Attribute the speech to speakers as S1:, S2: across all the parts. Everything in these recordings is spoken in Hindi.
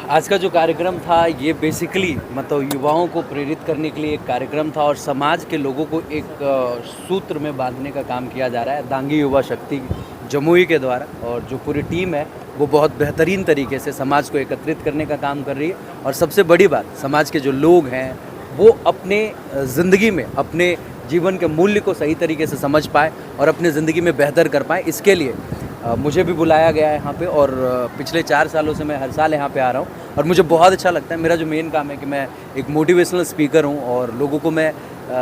S1: आज का जो कार्यक्रम था ये बेसिकली मतलब युवाओं को प्रेरित करने के लिए एक कार्यक्रम था और समाज के लोगों को एक सूत्र में बांधने का काम किया जा रहा है दांगी युवा शक्ति जमुई के द्वारा। और जो पूरी टीम है वो बहुत बेहतरीन तरीके से समाज को एकत्रित करने का काम कर रही है। और सबसे बड़ी बात, समाज के जो लोग हैं वो अपने ज़िंदगी में अपने जीवन के मूल्य को सही तरीके से समझ पाए और अपने ज़िंदगी में बेहतर कर पाए। इसके लिए मुझे भी बुलाया गया है यहाँ पे और पिछले 4 सालों से मैं हर साल यहाँ पे आ रहा हूँ और मुझे बहुत अच्छा लगता है। मेरा जो मेन काम है कि मैं एक मोटिवेशनल स्पीकर हूँ और लोगों को मैं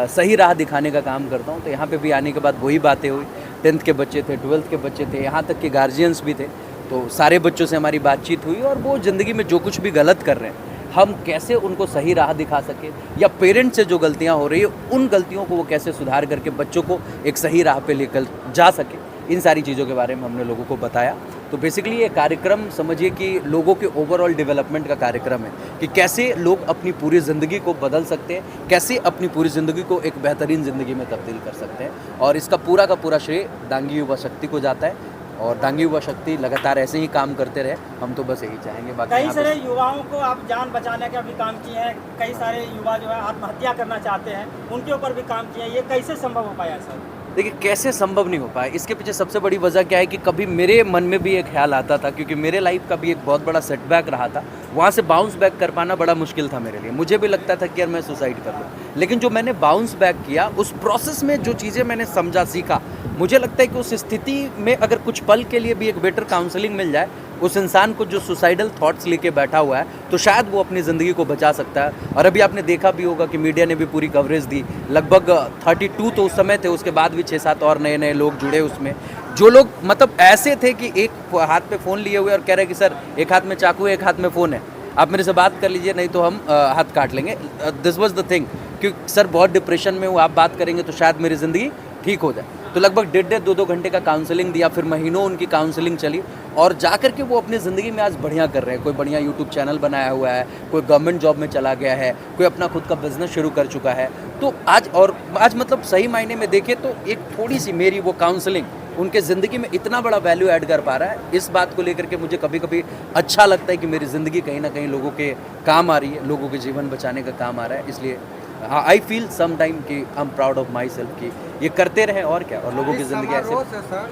S1: सही राह दिखाने का काम करता हूँ। तो यहाँ पे भी आने के बाद वही बातें हुई। 10th के बच्चे थे, 12th के बच्चे थे, यहाँ तक कि गार्जियंस भी थे। तो सारे बच्चों से हमारी बातचीत हुई और वो ज़िंदगी में जो कुछ भी गलत कर रहे हैं हम कैसे उनको सही राह दिखा सके, या पेरेंट्स से जो गलतियाँ हो रही है उन गलतियों को वो कैसे सुधार करके बच्चों को एक सही राह पे लेकर जा सके, इन सारी चीज़ों के बारे में हमने लोगों को बताया। तो बेसिकली ये कार्यक्रम समझिए कि लोगों के ओवरऑल डेवलपमेंट का कार्यक्रम है कि कैसे लोग अपनी पूरी ज़िंदगी को बदल सकते हैं, कैसे अपनी पूरी ज़िंदगी को एक बेहतरीन ज़िंदगी में तब्दील कर सकते हैं। और इसका पूरा का पूरा श्रेय दांगी युवा शक्ति को जाता है और दांगी युवा शक्ति लगातार ऐसे ही काम करते रहे, हम तो बस यही चाहेंगे। बाकी
S2: कई सारे युवाओं को आप जान बचाने का भी काम किए हैं, कई सारे युवा जो है आत्महत्या करना चाहते हैं, उनके ऊपर भी काम किया है। ये कैसे संभव हो पाया सर?
S1: देखिए, कैसे संभव नहीं हो पाया, इसके पीछे सबसे बड़ी वजह क्या है कि कभी मेरे मन में भी एक ख्याल आता था, क्योंकि मेरे लाइफ का भी एक बहुत बड़ा सेटबैक रहा था। वहाँ से बाउंस बैक कर पाना बड़ा मुश्किल था मेरे लिए। मुझे भी लगता था कि यार मैं सुसाइड कर लूँ, लेकिन जो मैंने बाउंस बैक किया उस प्रोसेस में जो चीज़ें मैंने समझा सीखा, मुझे लगता है कि उस स्थिति में अगर कुछ पल के लिए भी एक बेटर काउंसलिंग मिल जाए उस इंसान को जो सुसाइडल थॉट्स लेके बैठा हुआ है, तो शायद वो अपनी ज़िंदगी को बचा सकता है। और अभी आपने देखा भी होगा कि मीडिया ने भी पूरी कवरेज दी। लगभग 32 तो उस समय थे, उसके बाद भी 6-7 और नए नए लोग जुड़े उसमें, जो लोग मतलब ऐसे थे कि एक हाथ पे फ़ोन लिए हुए और कह रहे कि सर एक हाथ में चाकू है, एक हाथ में फ़ोन है, आप मेरे से बात कर लीजिए नहीं तो हम हाथ काट लेंगे। दिस वॉज द थिंग कि सर बहुत डिप्रेशन में हूँ, आप बात करेंगे तो शायद मेरी ज़िंदगी ठीक हो जाए। तो लगभग 1.5-2 घंटे का काउंसलिंग दिया, फिर महीनों उनकी काउंसलिंग चली और जा कर के वो अपनी ज़िंदगी में आज बढ़िया कर रहे हैं। कोई बढ़िया यूट्यूब चैनल बनाया हुआ है, कोई गवर्नमेंट जॉब में चला गया है, कोई अपना खुद का बिजनेस शुरू कर चुका है। तो आज मतलब सही मायने में देखें तो एक थोड़ी सी मेरी वो काउंसलिंग उनके ज़िंदगी में इतना बड़ा वैल्यू ऐड कर पा रहा है। इस बात को लेकर के मुझे कभी कभी अच्छा लगता है कि मेरी ज़िंदगी कहीं ना कहीं लोगों के काम आ रही है, लोगों के जीवन बचाने का काम आ रहा है। इसलिए हाँ, आई फील सम टाइम कि I am proud of my self कि ये करते रहें और क्या, और लोगों की ज़िंदगी ऐसे।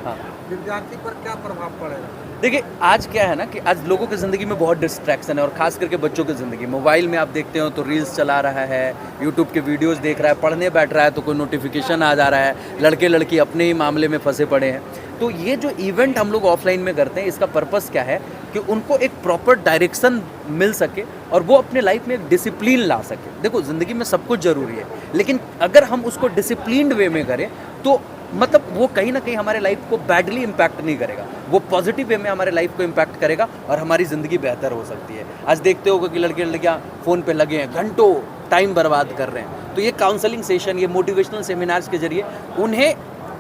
S3: हाँ, विद्यार्थी पर क्या प्रभाव पड़ेगा?
S1: देखिए, आज क्या है ना कि आज लोगों की ज़िंदगी में बहुत डिस्ट्रैक्शन है और ख़ास करके बच्चों की ज़िंदगी। मोबाइल में आप देखते हो तो रील्स चला रहा है, यूट्यूब के वीडियोस देख रहा है, पढ़ने बैठ रहा है तो कोई नोटिफिकेशन आ जा रहा है, लड़के लड़की अपने ही मामले में फंसे पड़े हैं। तो ये जो इवेंट हम लोग ऑफलाइन में करते हैं, इसका पर्पस क्या है कि उनको एक प्रॉपर डायरेक्शन मिल सके और वो अपने लाइफ में एक डिसिप्लिन ला सके। देखो, ज़िंदगी में सब कुछ ज़रूरी है, लेकिन अगर हम उसको डिसिप्लिन्ड वे में करें तो मतलब वो कहीं ना कहीं हमारे लाइफ को बैडली इम्पैक्ट नहीं करेगा, वो पॉजिटिव वे में हमारे लाइफ को इम्पैक्ट करेगा और हमारी ज़िंदगी बेहतर हो सकती है। आज देखते होगा कि लड़के लड़कियाँ फ़ोन पे लगे हैं, घंटों टाइम बर्बाद कर रहे हैं। तो ये काउंसलिंग सेशन, ये मोटिवेशनल सेमिनार्स के जरिए उन्हें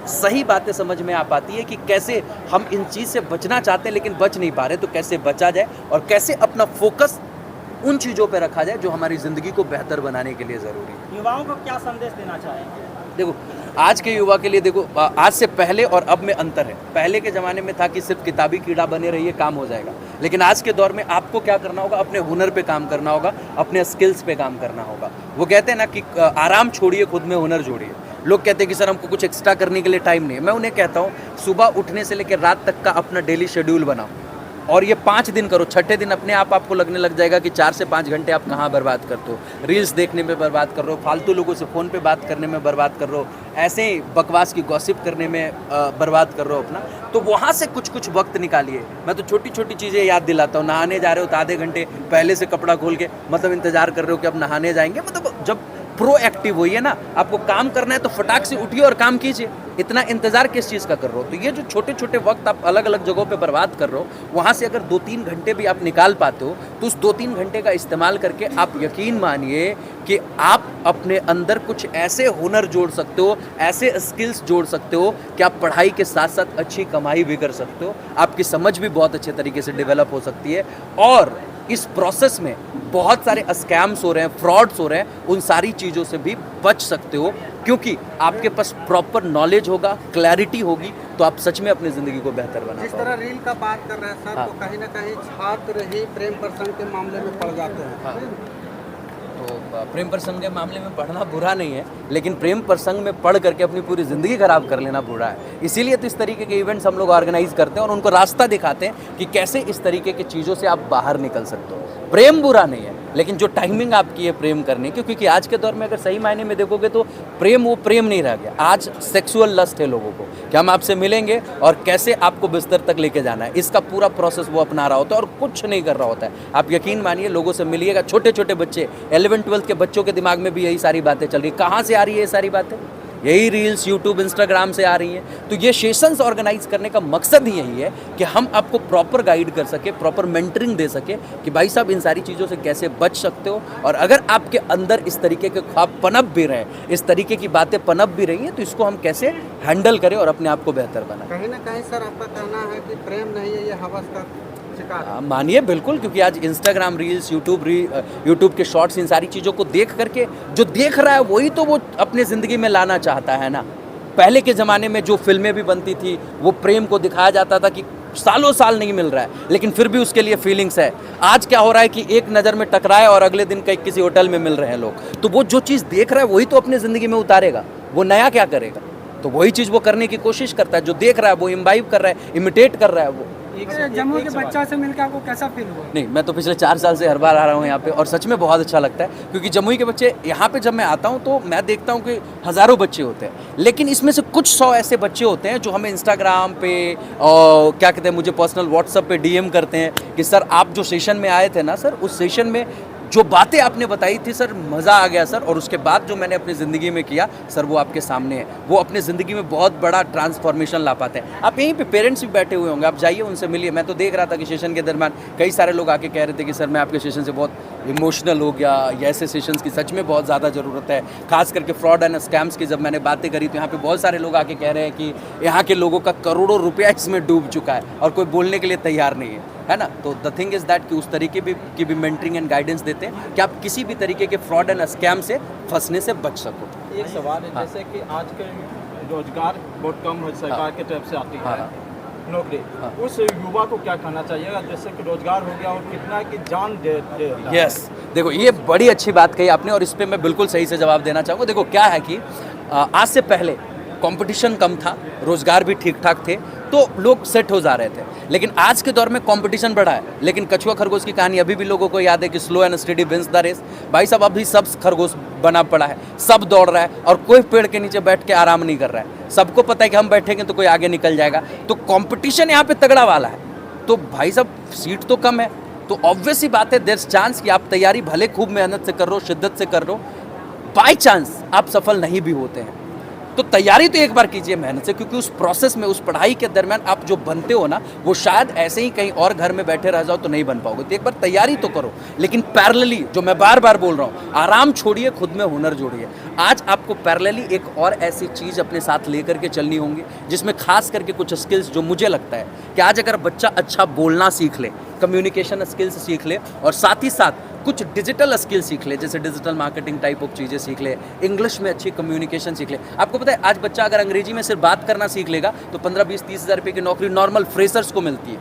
S1: सही बातें समझ में आ पाती है कि कैसे हम इन चीज़ से बचना चाहते हैं लेकिन बच नहीं पा रहे, तो कैसे बचा जाए और कैसे अपना फोकस उन चीज़ों पे रखा जाए जो हमारी ज़िंदगी को बेहतर बनाने के लिए ज़रूरी है।
S2: युवाओं को क्या संदेश देना चाहेंगे?
S1: देखो, आज के युवा के लिए देखो, आज से पहले और अब में अंतर है। पहले के ज़माने में था कि सिर्फ किताबी कीड़ा बने रहिए काम हो जाएगा, लेकिन आज के दौर में आपको क्या करना होगा, अपने हुनर पे काम करना होगा, अपने स्किल्स पे काम करना होगा। वो कहते हैं ना कि आराम छोड़िए, खुद में हुनर जोड़िए। लोग कहते हैं कि सर हमको कुछ एक्स्ट्रा करने के लिए टाइम नहीं है। मैं उन्हें कहता हूँ सुबह उठने से लेकर रात तक का अपना डेली शेड्यूल बनाओ और ये 5 दिन करो। 6ठे दिन अपने आप आपको लगने लग जाएगा कि 4 से 5 घंटे आप कहाँ बर्बाद करते हो, रील्स देखने में बर्बाद कर रहे हो, फालतू लोगों से फ़ोन पे बात करने में बर्बाद कर रहे हो, ऐसे ही बकवास की गॉसिप करने में बर्बाद कर रहे हो अपना। तो वहाँ से कुछ वक्त निकालिए। मैं तो छोटी छोटी चीज़ें याद दिलाता हूँ। नहाने जा रहे हो तो आधे घंटे पहले से कपड़ा खोल के मतलब इंतज़ार कर रहे हो कि अब नहाने जाएंगे। मतलब जब प्रोएक्टिव होइए ना, आपको काम करना है तो फटाक से उठिए और काम कीजिए। इतना इंतज़ार किस चीज़ का कर रहे हो? तो ये जो छोटे छोटे वक्त आप अलग अलग जगहों पे बर्बाद कर रहे हो, वहाँ से अगर 2-3 घंटे भी आप निकाल पाते हो तो उस 2-3 घंटे का इस्तेमाल करके आप यकीन मानिए कि आप अपने अंदर कुछ ऐसे हुनर जोड़ सकते हो, ऐसे स्किल्स जोड़ सकते हो कि आप पढ़ाई के साथ साथ अच्छी कमाई भी कर सकते हो। आपकी समझ भी बहुत अच्छे तरीके से डेवलप हो सकती है और इस प्रोसेस में बहुत सारे स्कैम्स हो रहे हैं, फ्रॉड्स हो रहे हैं, उन सारी चीज़ों से भी बच सकते हो क्योंकि आपके पास प्रॉपर नॉलेज होगा, क्लैरिटी होगी, तो आप सच में अपनी ज़िंदगी को बेहतर बना
S3: जिस
S1: पाओगे।
S3: तरह रील का बात कर रहे हैं सर,
S1: हाँ।
S3: तो कहीं ना कहीं छात्र ही प्रेम प्रसंग के मामले में पड़ जाते हैं।
S1: हाँ। तो प्रेम प्रसंग के मामले में पढ़ना बुरा नहीं है, लेकिन प्रेम प्रसंग में पढ़ करके अपनी पूरी ज़िंदगी खराब कर लेना बुरा है। इसीलिए तो इस तरीके के इवेंट्स हम लोग ऑर्गेनाइज करते हैं और उनको रास्ता दिखाते हैं कि कैसे इस तरीके की चीज़ों से आप बाहर निकल सकते हो। प्रेम बुरा नहीं है, लेकिन जो टाइमिंग आपकी है प्रेम करने की, क्योंकि आज के दौर में अगर सही मायने में देखोगे तो प्रेम वो प्रेम नहीं रह गया। आज सेक्सुअल लस्ट है लोगों को कि हम आपसे मिलेंगे और कैसे आपको बिस्तर तक लेके जाना है, इसका पूरा प्रोसेस वो अपना रहा होता है और कुछ नहीं कर रहा होता है। आप यकीन मानिए, लोगों से मिलिएगा, छोटे छोटे बच्चे 11-12 के बच्चों के दिमाग में भी यही सारी बातें चल रही है। कहाँ से आ रही है ये सारी बातें? यही रील्स, यूट्यूब, इंस्टाग्राम से आ रही हैं। तो ये सेशंस ऑर्गेनाइज करने का मकसद ही यही है कि हम आपको प्रॉपर गाइड कर सके, प्रॉपर मेंटरिंग दे सके कि भाई साहब इन सारी चीज़ों से कैसे बच सकते हो, और अगर आपके अंदर इस तरीके के ख्वाब पनप भी रहे, इस तरीके की बातें पनप भी रही हैं, तो इसको हम कैसे हैंडल करें और अपने आप को बेहतर बनाएं।
S3: कहीं ना कहीं सर आपका कहना है कि प्रेम नहीं है, ये हवस का शिकार है।
S1: मानिए बिल्कुल, क्योंकि आज इंस्टाग्राम रील्स, यूट्यूब के शॉर्ट्स, इन सारी चीज़ों को देख करके जो देख रहा है वही तो वो अपनी ज़िंदगी में लाना चाहता है ना। पहले के ज़माने में जो फिल्में भी बनती थी, वो प्रेम को दिखाया जाता था कि सालों साल नहीं मिल रहा है, लेकिन फिर भी उसके लिए फीलिंग्स है। आज क्या हो रहा है कि एक नज़र में टकराए और अगले दिन कहीं किसी होटल में मिल रहे हैं लोग। तो वो जो चीज़ देख रहा है वही तो अपनी ज़िंदगी में उतारेगा, वो नया क्या करेगा? तो वही चीज़ वो करने की कोशिश करता है। जो देख रहा है वो इम्बाइब कर रहा है, इमिटेट कर रहा है वो।
S2: जम्मू के बच्चा से मिलकर आपको कैसा फील हुआ?
S1: नहीं, मैं तो पिछले 4 साल से हर बार आ रहा हूँ यहाँ पे और सच में बहुत अच्छा लगता है, क्योंकि जमुई के बच्चे यहाँ पे जब मैं आता हूँ तो मैं देखता हूँ कि हज़ारों बच्चे होते हैं, लेकिन इसमें से कुछ 100 ऐसे बच्चे होते हैं जो हमें इंस्टाग्राम पे और क्या कहते हैं, मुझे पर्सनल व्हाट्सएप पे DM करते हैं कि सर आप जो सेशन में आए थे ना सर, उस सेशन में जो बातें आपने बताई थी सर, मज़ा आ गया सर, और उसके बाद जो मैंने अपनी ज़िंदगी में किया सर, वो आपके सामने है। वो अपनी ज़िंदगी में बहुत बड़ा ट्रांसफॉर्मेशन ला पाते हैं। आप यहीं पे पेरेंट्स भी बैठे हुए होंगे, आप जाइए उनसे मिलिए। मैं तो देख रहा था कि सेशन के दरमियान कई सारे लोग आके कह रहे थे कि सर मैं आपके सेशन से बहुत इमोशनल हो गया, या ऐसे सेशंस की सच में बहुत ज़्यादा ज़रूरत है। खास करके फ्रॉड एंड स्कैम्स की जब मैंने बातें करी तो यहाँ पे बहुत सारे लोग आके कह रहे हैं कि यहाँ के लोगों का करोड़ों रुपया इसमें डूब चुका है और कोई बोलने के लिए तैयार नहीं है ना। तो द थिंग इज़ दैट कि उस तरीके की भी मेंटरिंग एंड गाइडेंस देते हैं कि आप किसी भी तरीके के फ्रॉड एंड स्कैम से फंसने से बच सको।
S4: एक सवाल है, जैसे कि आज के रोजगार बहुत कम है, सरकार की तरफ से आती है नौकरी, उस युवा को क्या करना चाहिए जैसे कि रोजगार हो गया और कितना की जान दे
S1: यस, देखो ये बड़ी अच्छी बात कही आपने और इस पर मैं बिल्कुल सही से जवाब देना चाहूँगा। देखो क्या है कि आज से पहले कंपटीशन कम था, रोजगार भी ठीक ठाक थे, तो लोग सेट हो जा रहे थे। लेकिन आज के दौर में कंपटीशन बढ़ा है, लेकिन कछुआ खरगोश की कहानी अभी भी लोगों को याद है कि slow and steady wins the race. भाई साहब अभी सब खरगोश बना पड़ा है, सब दौड़ रहा है और कोई पेड़ के नीचे बैठ के आराम नहीं कर रहा है। सबको पता है कि हम बैठेंगे तो कोई आगे निकल जाएगा, तो कंपटीशन यहाँ पे तगड़ा वाला है। तो भाई साहब सीट तो कम है, तो ऑब्वियस ही बात है देयर इज चांस कि आप तैयारी भले खूब मेहनत से कर रहे हो, शिद्दत से कर रहे हो, बाई चांस आप सफल नहीं भी होते हैं। तो तैयारी तो एक बार कीजिए मेहनत से, क्योंकि उस प्रोसेस में, उस पढ़ाई के दरमियान आप जो बनते हो ना, वो शायद ऐसे ही कहीं और घर में बैठे रह जाओ तो नहीं बन पाओगे। तो एक बार तैयारी तो करो, लेकिन पैरेलली, जो मैं बार बार बोल रहा हूँ, आराम छोड़िए, खुद में हुनर जोड़िए। आज आपको पैरेलली एक और ऐसी चीज़ अपने साथ लेकर के चलनी होंगी जिसमें खास करके कुछ स्किल्स, जो मुझे लगता है कि आज अगर बच्चा अच्छा बोलना सीख ले, कम्युनिकेशन स्किल्स सीख ले, और साथ ही साथ कुछ डिजिटल स्किल सीख ले, जैसे डिजिटल मार्केटिंग टाइप ऑफ चीज़ें सीख ले, इंग्लिश में अच्छी कम्युनिकेशन सीख ले। आपको पता है आज बच्चा अगर अंग्रेजी में सिर्फ बात करना सीख लेगा तो 15-20-30 हज़ार रुपये की नौकरी नॉर्मल फ्रेशर्स को मिलती है।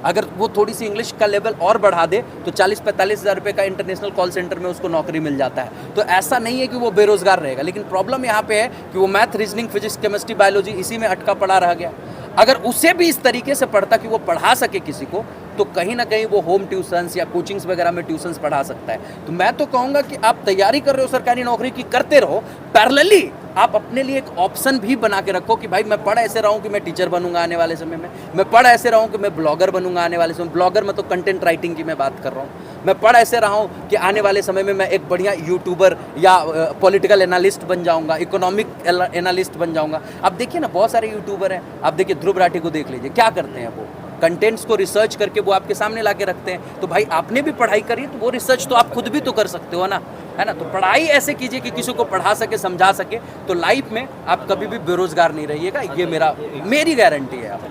S1: अगर वो थोड़ी सी इंग्लिश का लेवल और बढ़ा दे तो 40-45 हज़ार रुपये का इंटरनेशनल कॉल सेंटर में उसको नौकरी मिल जाता है। तो ऐसा नहीं है कि वो बेरोजगार रहेगा, लेकिन प्रॉब्लम यहाँ पे है कि वो math, reasoning, physics, chemistry, biology इसी में अटका पड़ा रह गया। अगर उसे भी इस तरीके से पढ़ता कि वो पढ़ा सके किसी को, तो कहीं ना कहीं वो होम ट्यूशन्स या कोचिंग्स वगैरह में ट्यूशन्स पढ़ा सकता है। तो मैं तो कहूँगा कि आप तैयारी कर रहे हो सरकारी नौकरी की, करते रहो, पैरेलली आप अपने लिए एक ऑप्शन भी बना के रखो कि भाई मैं पढ़ ऐसे रहा हूँ कि मैं टीचर बनूंगा आने वाले समय में, मैं पढ़ ऐसे रहा हूँ कि मैं ब्लॉगर बनूंगा आने वाले समय में। ब्लॉगर में तो कंटेंट राइटिंग की मैं बात कर रहा हूँ। मैं पढ़ ऐसे रहा हूँ कि आने वाले समय में मैं एक बढ़िया यूट्यूबर या पॉलिटिकल एनालिस्ट बन जाऊँगा, इकोनॉमिक एनालिस्ट बन जाऊँगा। अब देखिए ना, बहुत सारे यूट्यूबर हैं, आप देखिए ध्रुव राठी को देख लीजिए, क्या करते हैं वो, कंटेंट्स को रिसर्च करके वो आपके सामने ला के रखते हैं। तो भाई आपने भी पढ़ाई करी, तो वो रिसर्च तो आप खुद भी तो कर सकते हो ना, है ना। तो पढ़ाई ऐसे कीजिए कि किसी को पढ़ा सके, समझा सके, तो लाइफ में आप कभी भी बेरोजगार नहीं रहिएगा। ये मेरी गारंटी है। आप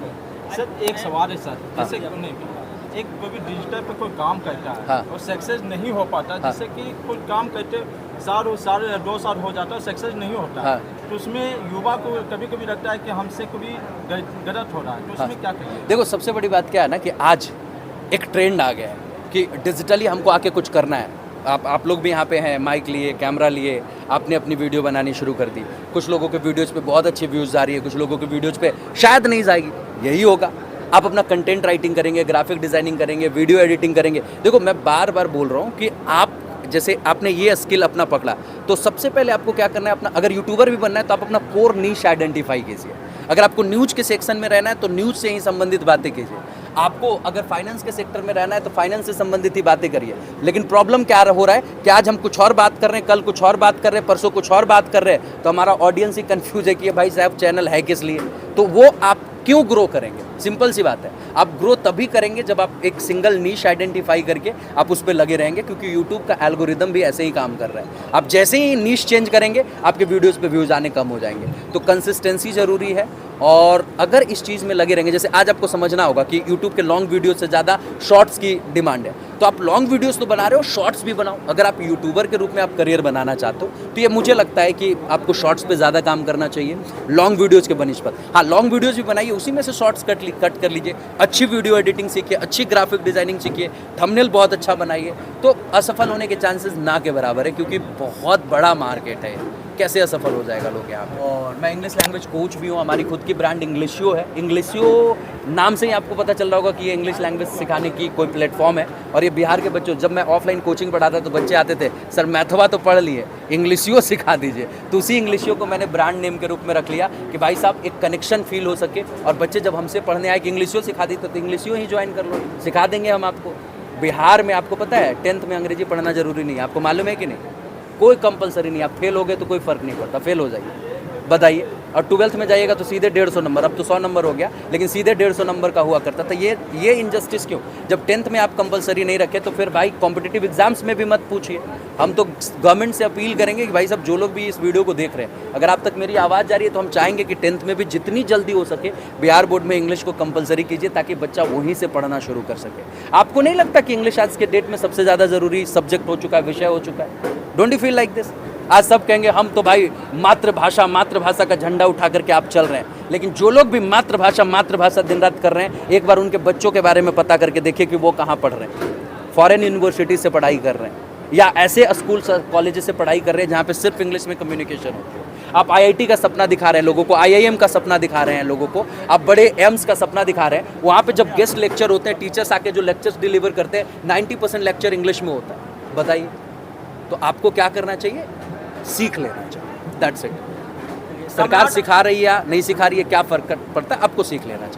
S4: सर एक सवाल है सर, जैसे एक कोई भी डिजिटल पे कोई काम करता है
S1: हाँ।
S4: और सक्सेस नहीं हो पाता,
S1: हाँ।
S4: जैसे कि कोई काम करते साल या 2 साल हो जाता है, सक्सेस नहीं होता
S1: हाँ।
S4: तो उसमें युवा को कभी कभी लगता है कि हमसे कभी गलत हो रहा है, तो उसमें
S1: हाँ।
S4: क्या करिए?
S1: देखो सबसे बड़ी बात क्या है ना कि आज एक ट्रेंड आ गया है कि डिजिटली हमको आके कुछ करना है। आप लोग भी यहाँ पे हैं, माइक लिए, कैमरा लिए, आपने अपनी वीडियो बनानी शुरू कर दी। कुछ लोगों के वीडियोज़ पे बहुत अच्छी व्यूज़ आ रही है, कुछ लोगों के वीडियोज़ पे शायद नहीं जाएगी, यही होगा। आप अपना कंटेंट राइटिंग करेंगे, ग्राफिक डिज़ाइनिंग करेंगे, वीडियो एडिटिंग करेंगे। देखो मैं बार बार बोल रहा हूँ कि आप जैसे आपने ये स्किल अपना पकड़ा तो सबसे पहले आपको क्या करना है, अपना अगर यूट्यूबर भी बनना है तो आप अपना कोर नीश आइडेंटिफाई कीजिए। अगर आपको न्यूज़ के सेक्शन में रहना है तो न्यूज़ से ही संबंधित बातें कीजिए। आपको अगर फाइनेंस के सेक्टर में रहना है तो फाइनेंस से संबंधित ही बातें करिए। लेकिन प्रॉब्लम क्या हो रहा है कि आज हम कुछ और बात कर रहे हैं, कल कुछ और बात कर रहे हैं, परसों कुछ और बात कर रहे हैं, तो हमारा ऑडियंस ही कंफ्यूज है कि भाई साहब चैनल है किस लिए। तो वो आप क्यों ग्रो करेंगे? सिंपल सी बात है, आप ग्रो तभी करेंगे जब आप एक सिंगल नीश आइडेंटिफाई करके आप उस पर लगे रहेंगे, क्योंकि यूट्यूब का एल्गोरिदम भी ऐसे ही काम कर रहा है। आप जैसे ही नीश चेंज करेंगे आपके वीडियोस पे व्यूज़ आने कम हो जाएंगे। तो कंसिस्टेंसी ज़रूरी है, और अगर इस चीज़ में लगे रहेंगे, जैसे आज आपको समझना होगा कि यूट्यूब के लॉन्ग वीडियो से ज़्यादा शॉर्ट्स की डिमांड है, तो आप लॉन्ग वीडियोस तो बना रहे हो, शॉर्ट्स भी बनाओ। अगर आप यूट्यूबर के रूप में आप करियर बनाना चाहते हो तो ये मुझे लगता है कि आपको शॉर्ट्स पे ज़्यादा काम करना चाहिए लॉन्ग वीडियोज़ के बनिस्पत। हाँ, लॉन्ग वीडियोज़ भी बनाइए, उसी में से शॉर्ट्स कट कर लीजिए, अच्छी वीडियो एडिटिंग सीखिए, अच्छी ग्राफिक डिज़ाइनिंग सीखिए, थंबनेल बहुत अच्छा बनाइए, तो असफल होने के चांसेस ना के बराबर है, क्योंकि बहुत बड़ा मार्केट है। कैसे असफल हो जाएगा लोग यहाँ पे। और मैं इंग्लिश लैंग्वेज कोच भी हूँ, हमारी खुद की ब्रांड इंग्लिशियो है। इंग्लिशियो नाम से ही आपको पता चल रहा होगा कि ये इंग्लिश लैंग्वेज सिखाने की कोई प्लेटफॉर्म है, और ये बिहार के बच्चों, जब मैं ऑफलाइन कोचिंग पढ़ाता तो बच्चे आते थे, सर मैथवा तो पढ़ लिए, इंग्लिशियो सिखा दीजिए। तो उसी इंग्लिशियो को मैंने ब्रांड नेम के रूप में रख लिया कि भाई साहब एक कनेक्शन फील हो सके, और बच्चे जब हमसे पढ़ने आए कि इंग्लिशियो सिखा दी, तो इंग्लिशियो ही ज्वाइन कर लो, सिखा देंगे हम आपको। बिहार में आपको पता है 10th में अंग्रेजी पढ़ना जरूरी नहीं है, आपको मालूम है कि नहीं? कोई कंपलसरी नहीं, आप फेल हो गए तो कोई फ़र्क नहीं पड़ता, फेल हो जाइए, बताइए। और 12th में जाइएगा तो सीधे 150 नंबर, अब तो 100 नंबर हो गया, लेकिन सीधे 150 नंबर का हुआ करता था। ये इनजस्टिस क्यों? जब 10th में आप कंपलसरी नहीं रखे तो फिर भाई कॉम्पिटिटिव एग्जाम्स में भी मत पूछिए। हम तो गवर्नमेंट से अपील करेंगे कि भाई साहब जो लोग भी इस वीडियो को देख रहे हैं, अगर आप तक मेरी आवाज़ जा रही है तो हम चाहेंगे कि 10th में भी जितनी जल्दी हो सके बिहार बोर्ड में इंग्लिश को कंपलसरी कीजिए, ताकि बच्चा वहीं से पढ़ना शुरू कर सके। आपको नहीं लगता कि इंग्लिश आज के डेट में सबसे ज़्यादा ज़रूरी सब्जेक्ट हो चुका है, विषय हो चुका है? Don't you feel like this? आज सब कहेंगे हम तो भाई मातृभाषा का झंडा उठा करके आप चल रहे हैं, लेकिन जो लोग भी मातृभाषा दिन रात कर रहे हैं, एक बार उनके बच्चों के बारे में पता करके देखिए कि वो कहाँ पढ़ रहे हैं। फॉरेन यूनिवर्सिटी से पढ़ाई कर रहे हैं, या ऐसे स्कूल कॉलेज से पढ़ाई कर रहे हैं जहाँ पे सिर्फ इंग्लिश में कम्युनिकेशन होती है। आप IIT का सपना दिखा रहे हैं लोगों को, IIM का सपना दिखा रहे हैं लोगों को, आप बड़े एम्स का सपना दिखा रहे हैं। वहाँ पे जब गेस्ट लेक्चर होते हैं, टीचर्स आके जो लेक्चर्स डिलीवर करते हैं, 90% लेक्चर इंग्लिश में होता है। बताइए, तो आपको क्या करना चाहिए? सीख लेना चाहिए, दैट्स इट। सरकार सिखा रही है या नहीं सिखा रही है, क्या फ़र्क पड़ता है? आपको सीख लेना चाहिए।